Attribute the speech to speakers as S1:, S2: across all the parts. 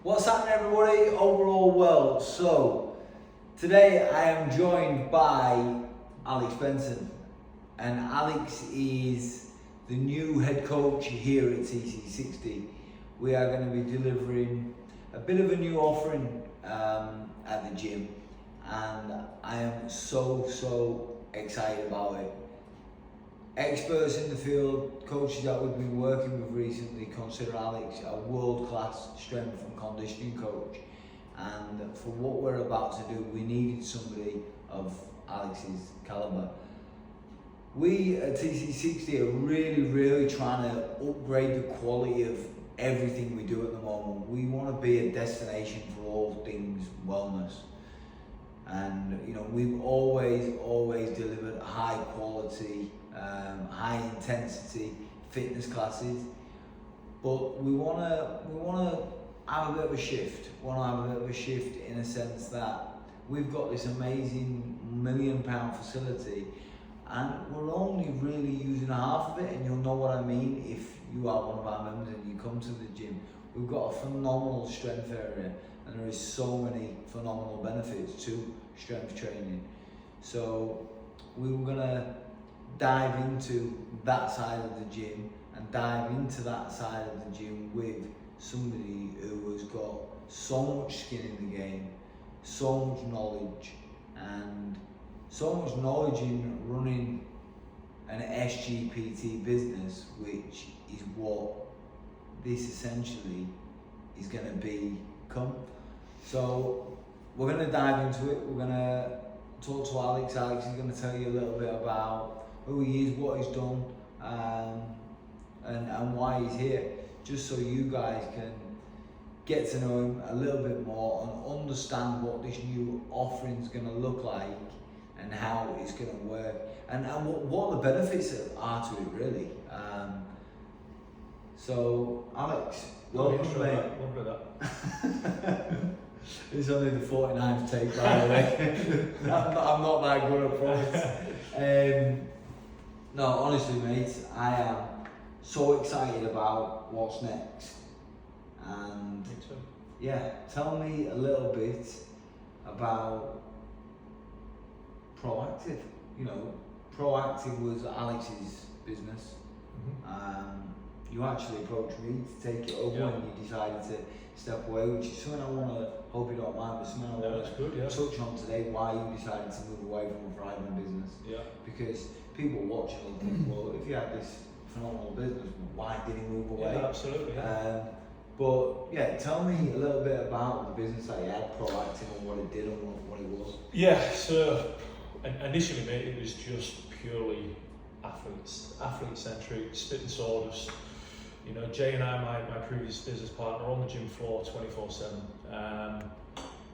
S1: What's happening, everybody? Overall well. So today I am joined by Alex Benson, and Alex is the new head coach here at TC60. We are going to be delivering a bit of a new offering at the gym, and I am so excited about it. Experts in the field, coaches that we've been working with recently, consider Alex a world-class strength and conditioning coach. And for what we're about to do, we needed somebody of Alex's caliber. We at TC60 are really trying to upgrade the quality of everything we do at the moment. We want to be a destination for all things wellness. And we've always delivered high quality, high intensity fitness classes, but we want to have a bit of a shift. In a sense that we've got this amazing £1 million facility, and we're only really using half of it. And you'll know what I mean if you are one of our members and you come to the gym. We've got a phenomenal strength area, and there is so many phenomenal benefits to strength training. So we were gonna dive into that side of the gym and dive into that side of the gym with somebody who has got so much skin in the game, so much knowledge, and so much knowledge in running an SGPT business, which is what this essentially is going to become. So we're going to dive into it. We're going to talk to Alex. Alex is going to tell you a little bit about who he is, what he's done, and why he's here, just so you guys can get to know him a little bit more and understand what this new offering is going to look like and how it's going to work, and what the benefits are to it, really. So Alex, welcome, mate. It's only the 49th take, by the way. I'm not that good at promise. No, honestly, mate, I am so excited about what's next. And
S2: Me too.
S1: yeah, tell me a little bit about Proactive. Proactive was Alex's business. You actually approached me to take it over when you decided to step away, which is something I want to, hope you don't mind, but something I want to touch on today, why you decided to move away from a thriving business. Yeah. Because people watching will think, well, if you had this phenomenal business, why did he move away?
S2: Yeah, absolutely.
S1: But yeah, tell me a little bit about the business that you had, Proactive, and what it did and what it was.
S2: Yeah, so initially, mate, it was just purely athlete-centric, spit and sawdust. Jay and I, my previous business partner, on the gym floor 24/7.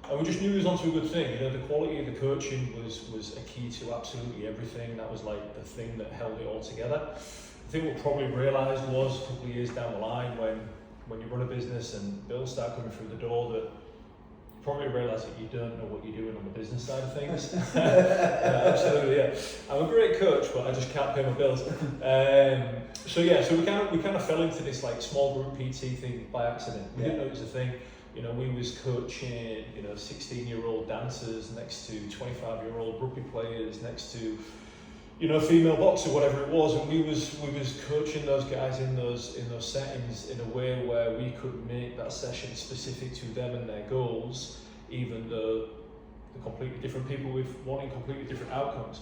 S2: And we just knew we was onto a good thing. The quality of the coaching was a key to absolutely everything. That was like the thing that held it all together. I think what probably realised was a couple of years down the line when you run a business and bills start coming through the door, that you probably realise that you don't know what you're doing on the business side of things. Absolutely, yeah. I'm a great coach, but I just can't pay my bills. So we kind of fell into this like small group PT thing by accident. We didn't know it was a thing. We was coaching 16-year-old dancers next to 25-year-old rugby players, next to female boxer, whatever it was, and we was coaching those guys in those settings in a way where we could make that session specific to them and their goals, even though they're completely different people with wanting completely different outcomes.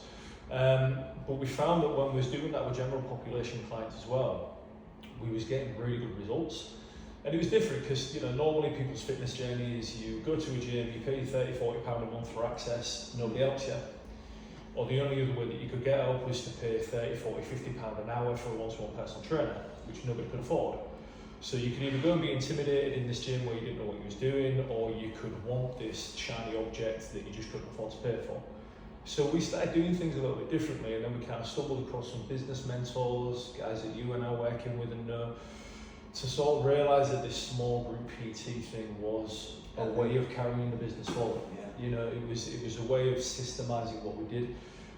S2: But we found that when we was doing that with general population clients as well, we was getting really good results. And it was different because normally people's fitness journey is you go to a gym, you pay £30-40 a month for access, nobody helps you. Or the only other way that you could get help was to pay £30-50 an hour for a one-to-one personal trainer, which nobody could afford. So you could either go and be intimidated in this gym where you didn't know what you was doing, or you could want this shiny object that you just couldn't afford to pay for. So we started doing things a little bit differently, and then we kind of stumbled across some business mentors, guys that you are now working with and know, to sort of realise that this small group PT thing was a way of carrying the business forward. It was a way of systemizing what we did,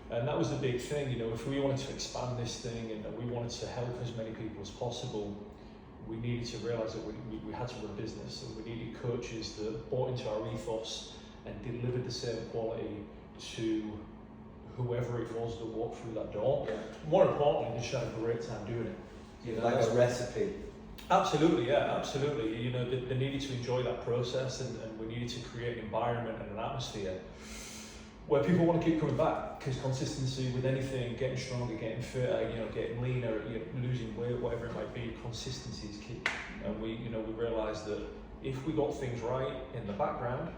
S2: and that was the big thing. If we wanted to expand this thing and we wanted to help as many people as possible, we needed to realise that we had to run a business, and we needed coaches that bought into our ethos and delivered the same quality to whoever it was that walked through that door.
S1: Yeah.
S2: More importantly, just had a great time doing it. You know,
S1: Like a recipe.
S2: Absolutely, yeah, absolutely. You know, they needed to enjoy that process, and we needed to create an environment and an atmosphere where people want to keep coming back, because consistency with anything, getting stronger, getting fitter, you know, getting leaner, you know, losing weight, whatever it might be, consistency is key. And we realised that if we got things right in the background,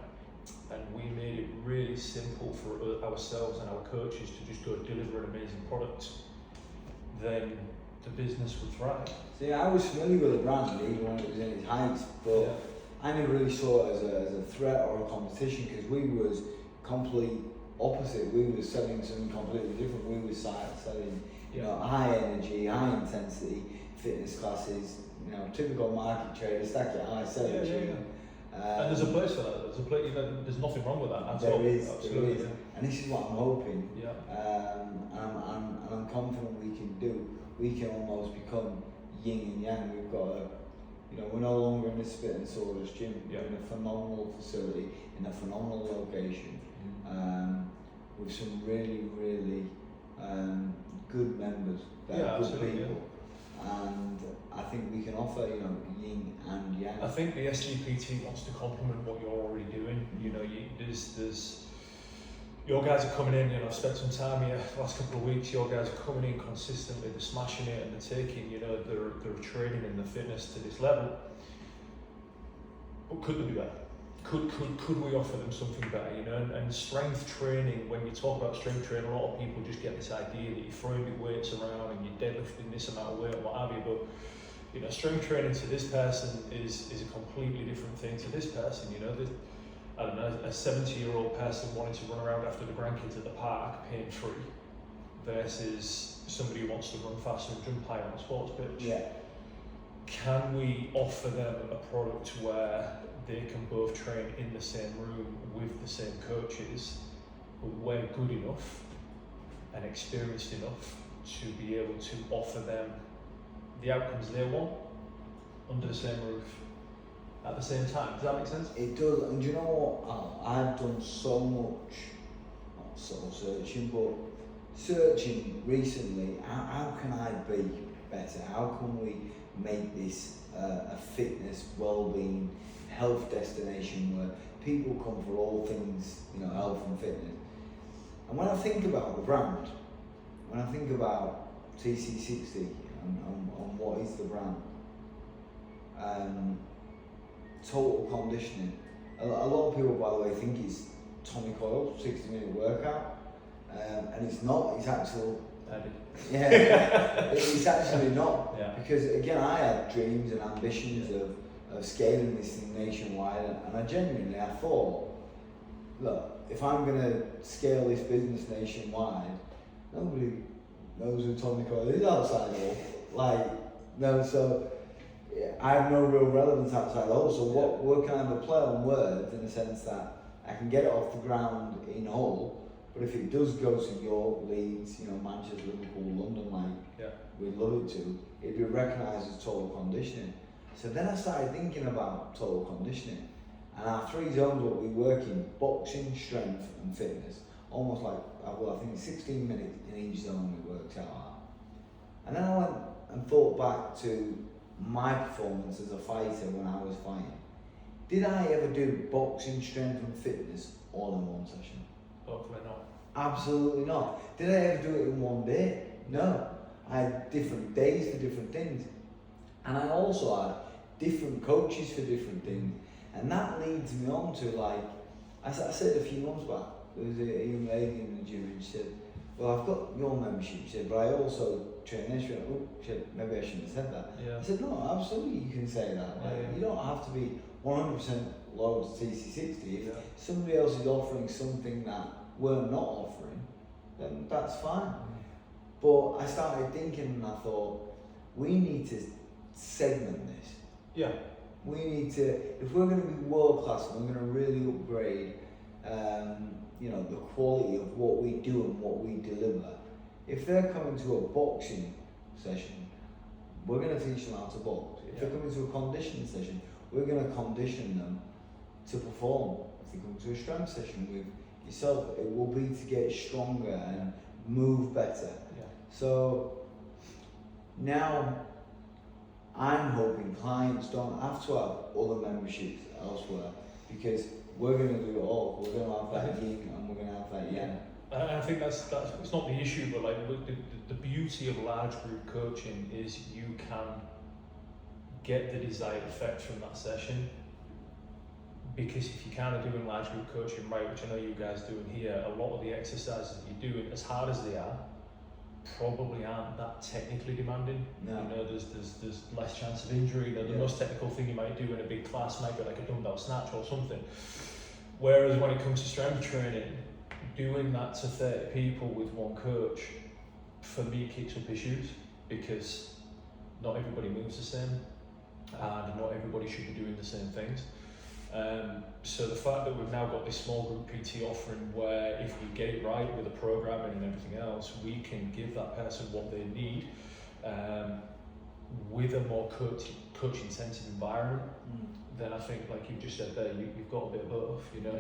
S2: and we made it really simple for ourselves and our coaches to just go deliver an amazing product, then the business would thrive.
S1: See, I was familiar with the brand even when it was in its heights, but
S2: Yeah.
S1: I never really saw it as a threat or a competition, because we was complete opposite. We were selling something completely different. We were selling, you know, high energy, high intensity fitness classes. You know, typical market trader, stack it high, sell it cheap.
S2: And there's a place for that. There's a place. You know, there's nothing wrong with that at all.
S1: There is,
S2: Absolutely.
S1: there is. And this is what I'm hoping.
S2: Yeah.
S1: And I'm confident we can do. We can almost become yin and yang. We've got a, you know, we're no longer in a spit and sawdust gym.
S2: Yeah.
S1: We're in a phenomenal facility, in a phenomenal location, with some really, really good members. That are good
S2: absolutely,
S1: people. And I think we can offer, you know, yin and yang.
S2: I think the SGPT wants to complement what you're already doing. You know, there's your guys are coming in, and I've spent some time here the last couple of weeks. Your guys are coming in consistently, they're smashing it, and they're taking, you know, they're training in the fitness to this level. But could they be better? Could we offer them something better? You know, and strength training. When you talk about strength training, a lot of people just get this idea that you're throwing big weights around and you're deadlifting this amount of weight and what have you. But you know, strength training to this person is a completely different thing to this person. You know, I don't know, a 70-year-old person wanting to run around after the grandkids at the park, pain free, versus somebody who wants to run faster and jump higher on a sports pitch.
S1: Yeah.
S2: Can we offer them a product where they can both train in the same room with the same coaches, but we're good enough and experienced enough to be able to offer them the outcomes they want under the same roof at the same time? Does that make sense?
S1: It does, and you know what, Al? I've done so much, not soul searching, but searching recently. How can I be better? How can we make this a fitness, well-being, health destination where people come for all things, you know, health and fitness? And when I think about the brand, when I think about TC60 and what is the brand, total conditioning. A lot of people, by the way, think it's Tommy Coyle 60-minute workout, and it's not. It's actual. Yeah, it's actually not.
S2: Yeah.
S1: Because again, I had dreams and ambitions of scaling this thing nationwide, and I genuinely thought, look, if I'm going to scale this business nationwide, nobody knows who Tommy Coyle is outside of, like, no, so I have no real relevance outside of those. So we're kind of a play on words in the sense that I can get it off the ground in Hull, but if it does go to York, Leeds, you know, Manchester, Liverpool, London, like we'd love it to, it'd be recognised as total conditioning. So then I started thinking about total conditioning, and our 3 zones what we work in: boxing, strength and fitness. Almost like, well, I think 16 minutes in each zone we worked out. And then I went and thought back to my performance as a fighter when I was fighting. Did I ever do boxing, strength and fitness all in one session?
S2: Hopefully not.
S1: Absolutely not. Did I ever do it in one day? No. I had different days for different things. And I also had different coaches for different things. And that leads me on to, like, I said a few months back, there was a young lady in the gym and she said, well, I've got your membership, she said, but I also train this. She said, maybe I shouldn't have said that.
S2: Yeah.
S1: I said, no, absolutely you can say that. Like, you don't have to be 100% loyal to TC60. If somebody else is offering something that we're not offering, then that's fine. But I started thinking and I thought, we need to segment this.
S2: Yeah.
S1: We need to, if we're going to be world class and we're going to really upgrade, you know, the quality of what we do and what we deliver. If they're coming to a boxing session, we're going to teach them how to box. If they come into a conditioning session, we're going to condition them to perform. If they come to a strength session with yourself, it will be to get stronger and move better.
S2: Yeah.
S1: So now I'm hoping clients don't have to have other memberships elsewhere, because we're going to do it all. We're going to have that yin and we're going to have that yang.
S2: I think that's it's not the issue, but like the beauty of large group coaching is you can get the desired effect from that session. Because if you're kind of doing large group coaching right, which I know you guys doing here, a lot of the exercises that you're doing, as hard as they are, probably aren't that technically demanding.
S1: No.
S2: You know, there's less chance of injury. You know, the most technical thing you might do in a big class might be like a dumbbell snatch or something. Whereas when it comes to strength training, doing that to 30 people with one coach, for me, kicks up issues, because not everybody moves the same, and not everybody should be doing the same things. So the fact that we've now got this small group PT offering, where if we get it right with the programming and everything else, we can give that person what they need, with a more coach intensive environment. Then I think, like you just said there, you've got a bit of both. You know,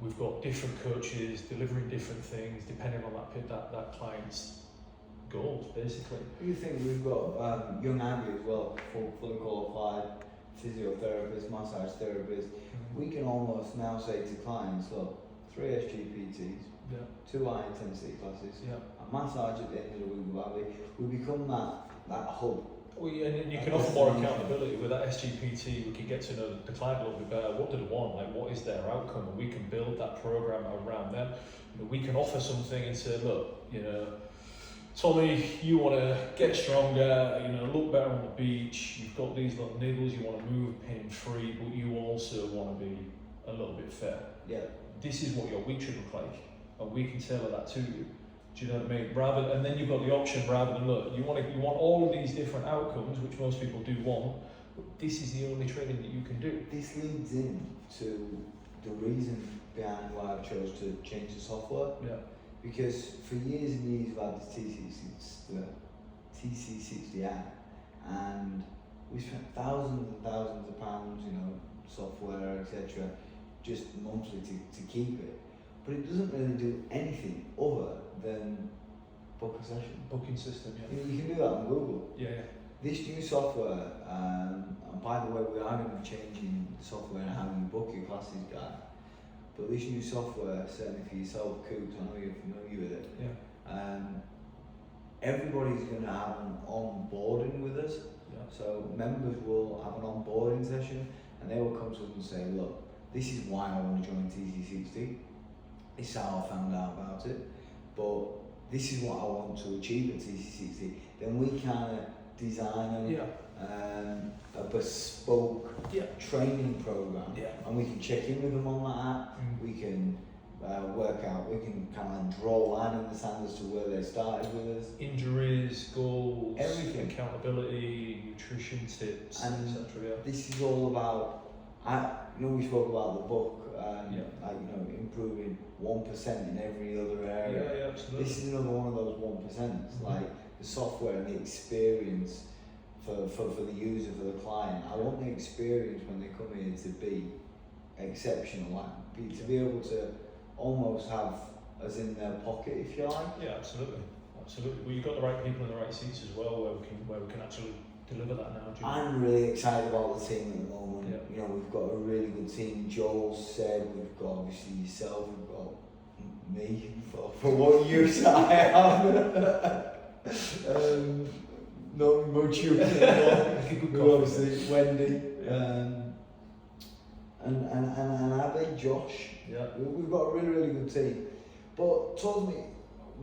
S2: we've got different coaches delivering different things depending on that client's goals, basically.
S1: You think we've got young Andy as well, fully qualified physiotherapist, massage therapist. We can almost now say to clients, look, 3 SGPTs, 2 high intensity classes, a massage at the end of the week with Abby. We become that hub.
S2: Well, and you can offer more accountability with that SGPT. We can get to know the client a little bit better. What do they want? Like, what is their outcome? And we can build that program around them. You know, we can offer something and say, look, you know, Tommy, you want to get stronger, you know, look better on the beach. You've got these little niggles. You want to move pain-free, but you also want to be a little bit fit.
S1: Yeah.
S2: This is what your week should look like, and we can tailor that to you. Do you know what I mean? And then you've got the option, rather than, look, you want all of these different outcomes, which most people do want, but this is the only training that you can do.
S1: This leads in to the reason behind why I chose to change the software.
S2: Yeah.
S1: Because for years and years we've had the TC60 app, and we spent thousands and thousands of pounds, you know, software, etc., just monthly to keep it. But it doesn't really do anything other than book a session.
S2: Booking system, yeah.
S1: You can do that on Google.
S2: Yeah.
S1: This new software, and by the way, we are going to be changing the software and how you book your classes, guys. But this new software, certainly for yourself, Coops, I know you're familiar with it.
S2: Yeah.
S1: Everybody's going to have an onboarding with us.
S2: Yeah.
S1: So members will have an onboarding session, and they will come to us and say, look, this is why I want to join TC60. This is how I found out about it. But this is what I want to achieve at TC60. Then we kind of design a bespoke training program, and we can check in with them on that app. We can work out, we can kind of draw a line in the sand as to where they started with us.
S2: Injuries, goals,
S1: everything,
S2: accountability, nutrition tips, etc.
S1: This is all about, we spoke about the book, like, improving 1% in every other area.
S2: Yeah, absolutely.
S1: This is another one of those 1%, like the software and the experience for the user, for the client. I want the experience when they come here to be exceptional, to be able to almost have us in their pocket, if you like.
S2: Yeah, absolutely. Well, you've got the right people in the right seats as well, where we can actually deliver that now.
S1: I'm really excited about the team at the moment. You know, we've got a really good team. Joel said, we've got obviously yourself, we've got me for what use I am. Not much you obviously Wendy, and Abby, Josh.
S2: Yeah.
S1: We've got a really good team. But talk to me,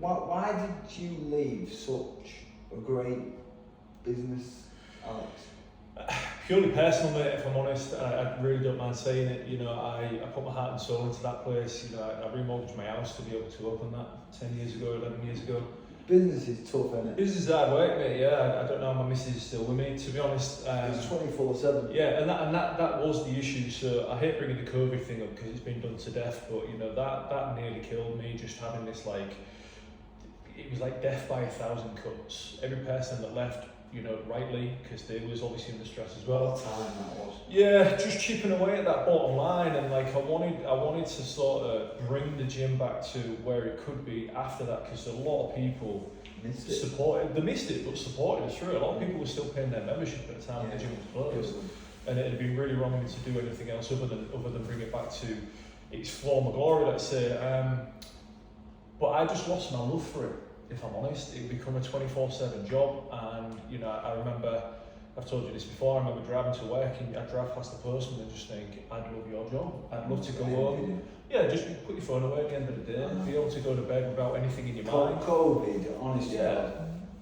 S1: why did you leave such a great business, Alex?
S2: Purely personal, mate, if I'm honest. I really don't mind saying it. You know, I put my heart and soul into that place. You know, I remortgaged my house to be able to open that 10 years ago, 11 years ago.
S1: Business is tough, isn't it?
S2: Business is hard work, mate. Yeah, I don't know how my missus is still with me, to be honest.
S1: It's 24/7.
S2: Yeah, and that was the issue. So I hate bringing the COVID thing up because it's been done to death. But you know, that nearly killed me. Just having this, like, it was like death by 1,000 cuts. Every person that left you know, rightly, because they was obviously under stress as
S1: What
S2: well.
S1: a time that was.
S2: Yeah, just chipping away at that bottom line, and like I wanted to sort of bring the gym back to where it could be after that, because a lot of people
S1: Missed it.
S2: supported, they missed it, but supported us through it. A lot of people were still paying their membership at the time when the gym was closed, and it had been really wrong of me to do anything else other than bring it back to its former glory, let's say. But I just lost my love for it, if I'm honest. It became a 24/7 job, and you know, I remember, I've told you this before, I remember driving to work and I'd drive past the postman and just think, I'd love your job. I'd love to go home. Yeah, just put your phone away at the end of the day, be able to go to bed without anything in your mind.
S1: COVID, honestly,
S2: Yeah.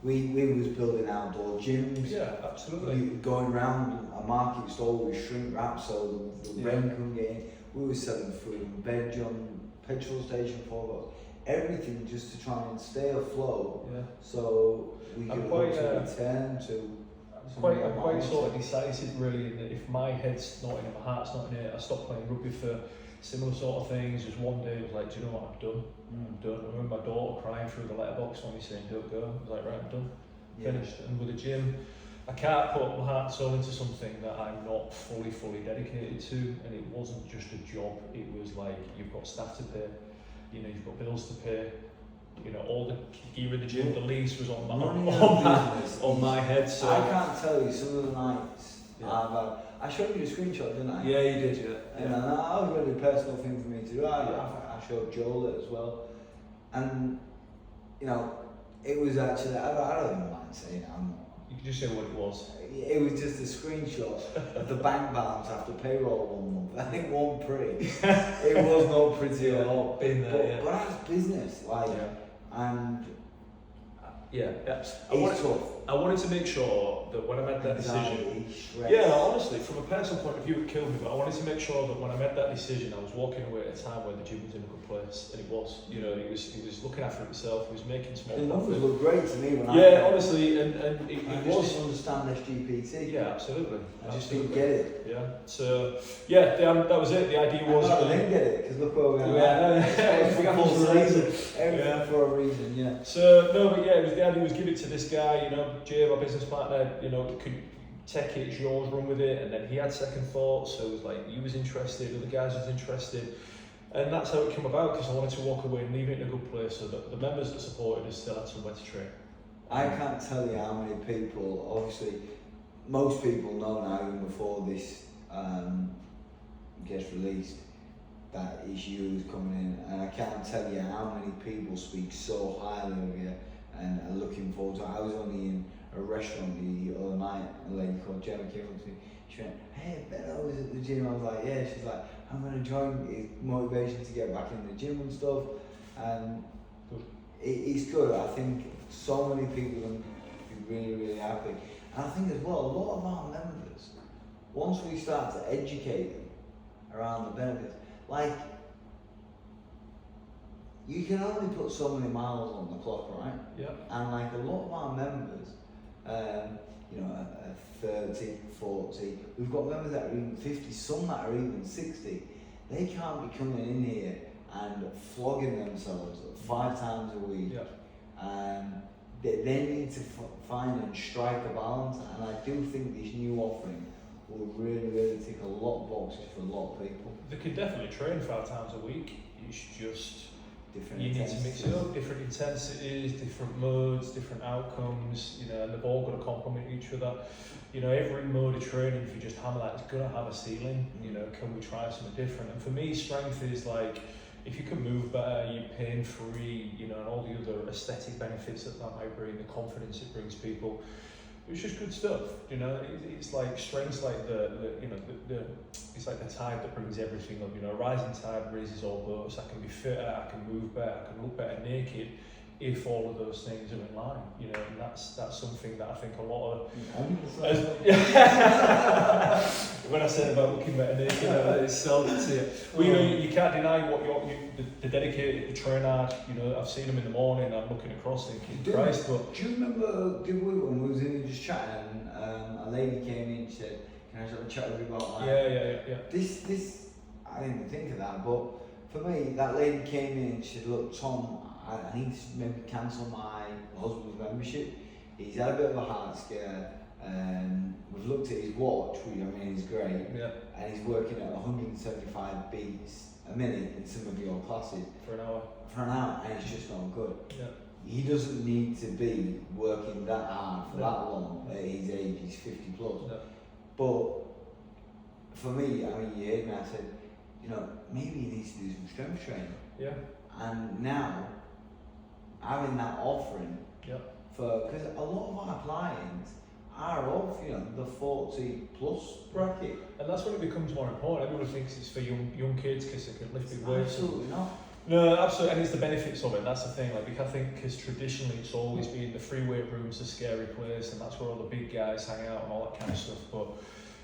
S1: we was building outdoor gyms.
S2: Yeah, absolutely.
S1: We going around a market stall with shrink wrap so the rain couldn't get in. We were selling food and veg on petrol station for everything just to try and stay afloat.
S2: Yeah.
S1: So we
S2: I'm
S1: could
S2: quite,
S1: return to.
S2: I'm quite sort of decisive really, in that if my head's not in it, my heart's not in it, I stopped playing rugby for similar sort of things. Just one day I was like, do you know what, I'm done. I'm done. I remember my daughter crying through the letterbox when we saying don't go. I was like, right, I'm done. Finished. And with the gym, I can't put my heart and soul into something that I'm not fully dedicated to, and it wasn't just a job. It was like, you've got staff to pay, you know, you've got bills to pay, you know, all the gear in the gym, the lease was on my head. So
S1: I can't tell you some of the nights I showed you a screenshot, didn't I?
S2: Yeah, you did, yeah.
S1: And that was a really personal thing for me to do. I showed Joel it as well, and you know, it was actually, I don't even mind saying it.
S2: You can just say what it was.
S1: It was just a screenshot of the bank balance after payroll 1 month. I think it wasn't pretty. It was not pretty at all.
S2: Been there,
S1: but that's business, like, and
S2: I wanted to make sure that when I made that decision, honestly, from a personal point of view, it killed me. But I wanted to make sure that when I made that decision, I was walking away at a time where the gym was in a good place, and it was. You know, he was looking after himself. He was making small
S1: the
S2: profit.
S1: numbers look great to me when
S2: honestly, and it was.
S1: Just understand SGPT.
S2: Yeah, absolutely.
S1: I just didn't get it.
S2: Yeah. So that was it. The idea was.
S1: I didn't get it because look where we are. Everything for a reason. Yeah.
S2: So no, but yeah, the idea was give it to this guy. You know, Jay, my business partner. You know, could take it, it's yours, run with it. And then he had second thoughts. So it was like he was interested, other guys was interested. And that's how it came about, because I wanted to walk away and leave it in a good place so that the members that supported us still had somewhere to train.
S1: I can't tell you how many people, obviously, most people know now, even before this gets released, that it's you who's coming in, and I can't tell you how many people speak so highly of you and are looking forward to it. I was only in a restaurant the other night, a lady called Gemma came up to me, she went, hey, Benno was at the gym. I was like, yeah. She's like, I'm going to join. It's motivation to get back in the gym and stuff. And it's good. I think so many people will be really, really happy. And I think as well, a lot of our members, once we start to educate them around the benefits, like, you can only put so many miles on the clock, right?
S2: Yeah.
S1: And like a lot of our members, you know, 30, 40, we've got members that are even 50, some that are even 60. They can't be coming in here and flogging themselves 5 times a week.
S2: Yeah.
S1: And they need to find and strike a balance. And I do think this new offering will really, really tick a lot of boxes for a lot of people.
S2: They could definitely train 5 times a week. It's just
S1: Different
S2: you need to mix it up, different intensities, different modes, different outcomes, you know, and they've all got to complement each other. You know, every mode of training, if you just hammer that, it's going to have a ceiling. You know, can we try something different? And for me, strength is like, if you can move better, you're pain-free, you know, and all the other aesthetic benefits that might bring, the confidence it brings people. It's just good stuff, you know. It's like strength's like the it's like the tide that brings everything up. You know, a rising tide raises all boats. I can be fitter, I can move better, I can look better naked, if all of those things are in line. You know, and that's something that I think a lot of when I said about looking better naked, it's seldom to it. Well, you know, you can't deny what the dedicated, the train hard. You know, I've seen them in the morning. I'm looking across thinking, Christ. But
S1: do you remember when we was in here just chatting, a lady came in and said, "Can I just have a chat with you about that?"
S2: Yeah.
S1: This I didn't even think of that, but for me, that lady came in and she said, "Look, Tom, I need to maybe cancel my husband's membership He's had a bit of a heart scare. We've looked at his watch, which I mean is great,
S2: Yeah.
S1: and he's working at 175 beats a minute in some of your classes.
S2: For an hour.
S1: For an hour, and it's just not good.
S2: Yeah.
S1: He doesn't need to be working that hard for that long at his age, he's 50 plus.
S2: No.
S1: But for me, I mean, you heard me, I said, you know, maybe he needs to do some strength training.
S2: Yeah.
S1: And now, having that offering,
S2: Yeah.
S1: because a lot of our clients are of, you know, the 40 plus bracket.
S2: And that's when it becomes more important. Everyone thinks it's for young kids because they can lift big weights.
S1: Absolutely not.
S2: No, absolutely, and it's the benefits of it. That's the thing. Like, I think because traditionally it's always been the free weight room's a scary place, and that's where all the big guys hang out and all that kind of stuff. But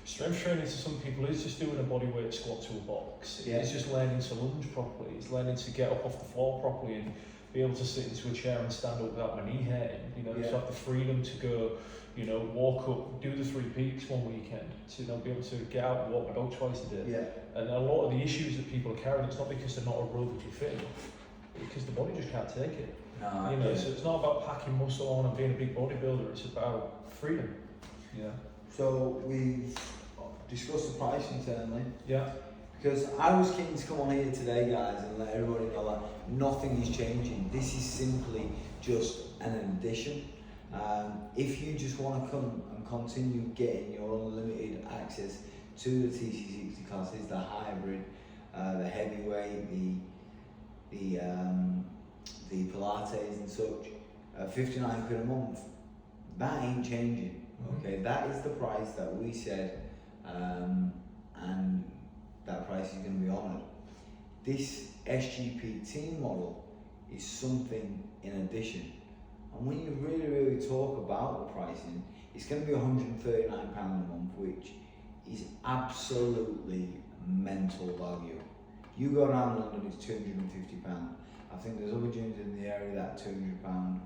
S2: strength training to some people is just doing a body weight squat to a box.
S1: Yeah.
S2: It's just learning to lunge properly. It's learning to get up off the floor properly and be able to sit into a chair and stand up without my knee hurting. You know,
S1: Yeah.
S2: to have the freedom to go, you know, walk up, do the 3 peaks one weekend, to, you know, be able to get out and walk my dog twice a day.
S1: Yeah.
S2: And a lot of the issues that people are carrying, it's not because they're not aerobically fit, it's because the body just can't take it.
S1: No,
S2: You know, so it's not about packing muscle on and being a big bodybuilder, it's about freedom. Yeah.
S1: So we've discussed the price internally.
S2: Yeah.
S1: Because I was keen to come on here today, guys, and let everybody know that nothing is changing. This is simply just an addition. If you just want to come and continue getting your unlimited access to the TC60 classes, the hybrid, the heavyweight, the Pilates and such, 59 quid a month, that ain't changing. Okay, that is the price that we said, and that price is going to be honoured. This SGPT model is something in addition. And when you really talk about the pricing, it's going to be £139 a month, which is absolutely mental value. You go around London, it's £250. I think there's other gyms in the area that are £200,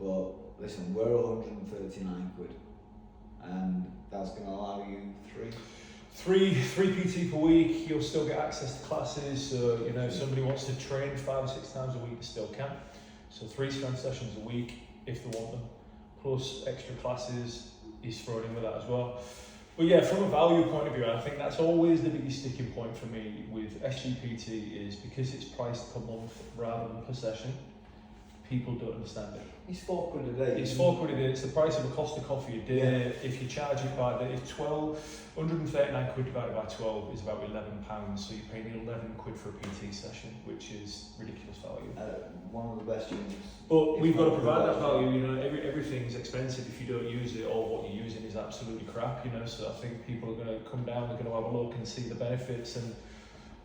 S1: but listen, we're 139 quid, and that's going to allow you
S2: Three PT per week, you'll still get access to classes, so you know if somebody wants to train 5 or 6 times a week, they still can. So 3 strength sessions a week if they want them, plus extra classes is thrown in with that as well. But yeah, from a value point of view, I think that's always the biggest sticking point for me with SGPT is because it's priced per month rather than per session, people don't understand it.
S1: It's 4 quid a day.
S2: It's 4 quid a day, it's the price of a Costa coffee a day.
S1: Yeah.
S2: If you charge it by the, if 139 quid divided by 12 is about £11, so you're paying 11 quid for a PT session, which is ridiculous value.
S1: One of the best gyms.
S2: But we've got to provide that value, you know, everything's expensive if you don't use it, or what you're using is absolutely crap, you know, so I think people are going to come down, they're going to have a look and see the benefits, and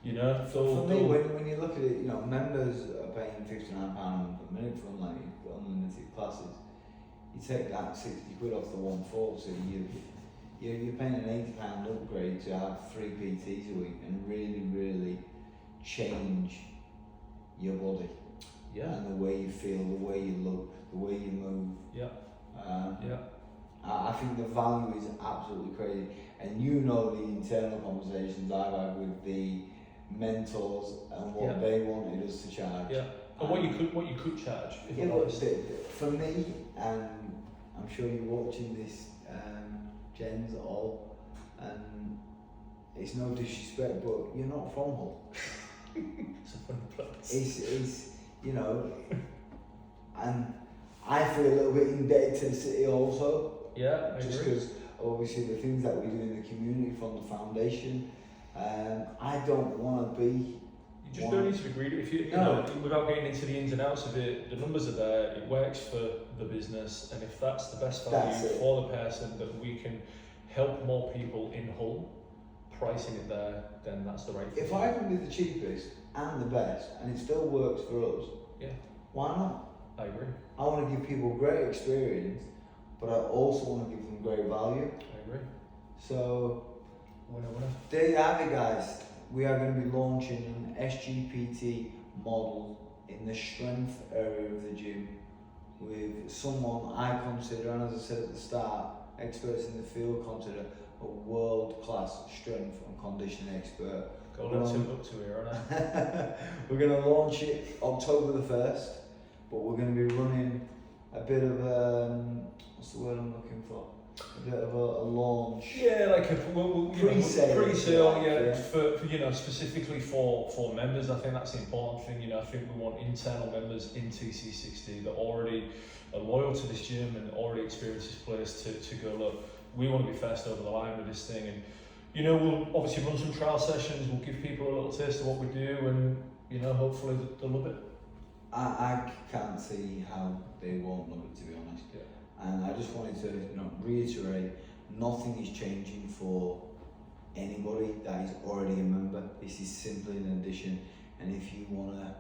S2: you know,
S1: for me, when you look at it, you know, members are paying £59 a minute for unlimited classes. You take that 60 quid off the 140, you're paying an £80 upgrade to have 3 PTs a week and really change your body.
S2: Yeah.
S1: And the way you feel, the way you look, the way you move.
S2: Yeah.
S1: I think the value is absolutely crazy, and you know the internal conversations I've had with the mentors and what they wanted us to charge.
S2: Yeah. And what you could charge. If
S1: Yeah,
S2: I'm
S1: but
S2: honest.
S1: for me, and I'm sure you're watching this, Jens, all, and it's no disrespect, but you're not from Hull.
S2: It's a funny place.
S1: It's you know, and I feel a little bit indebted to the city also.
S2: Yeah, I
S1: Just
S2: agree.
S1: because obviously the things that we do in the community from the foundation, I don't want to be.
S2: You just don't need to be greedy. If you know, without getting into the ins and outs of it, the numbers are there, it works for the business, and if that's the best value for the person, that we can help more people in Hull, pricing it there, then that's the right thing.
S1: If I can be the cheapest and the best, and it still works for us, why not?
S2: I agree.
S1: I want to give people great experience, but I also want to give them great value.
S2: I agree.
S1: So,
S2: Winner.
S1: there you have it, guys. We are going to be launching an SGPT model in the strength area of the gym with someone I consider, and as I said at the start, experts in the field consider a world-class strength and conditioning expert.
S2: Got a lot to look to here, aren't I?
S1: We're going to launch it October the 1st, but we're going to be running a bit of what's the word I'm looking for? A bit of a launch.
S2: Yeah, like a
S1: Pre-sale,
S2: pre-sale,
S1: yeah.
S2: for you know, specifically for members. I think that's the important thing. You know, I think we want internal members in TC60 that already are loyal to this gym and already experience this place to go, look, we want to be first over the line with this thing. And you know, we'll obviously run some trial sessions. We'll give people a little taste of what we do, and you know, hopefully they'll love it.
S1: I can't see how they won't love it, to be honest.
S2: Yeah.
S1: And I just wanted to reiterate, nothing is changing for anybody that is already a member. This is simply an addition, and if you want to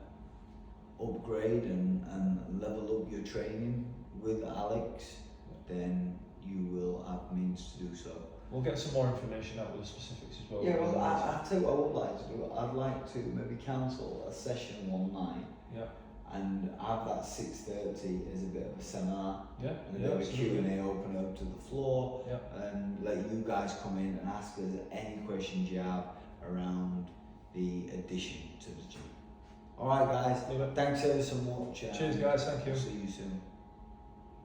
S1: upgrade and level up your training with Alex, then you will have means to do so.
S2: We'll get some more information out with the specifics as well.
S1: Yeah, well, I tell you what I would like to do. I'd like to maybe cancel a session one night.
S2: Yeah.
S1: And have that 6:30 as a bit of a seminar,
S2: Yeah.
S1: and a bit of a Q&A, open up to the floor,
S2: Yeah.
S1: and let you guys come in and ask us any questions you have around the addition to the gym. Alright guys,
S2: Love it.
S1: thanks ever so much.
S2: Cheers guys, thank you.
S1: See you soon.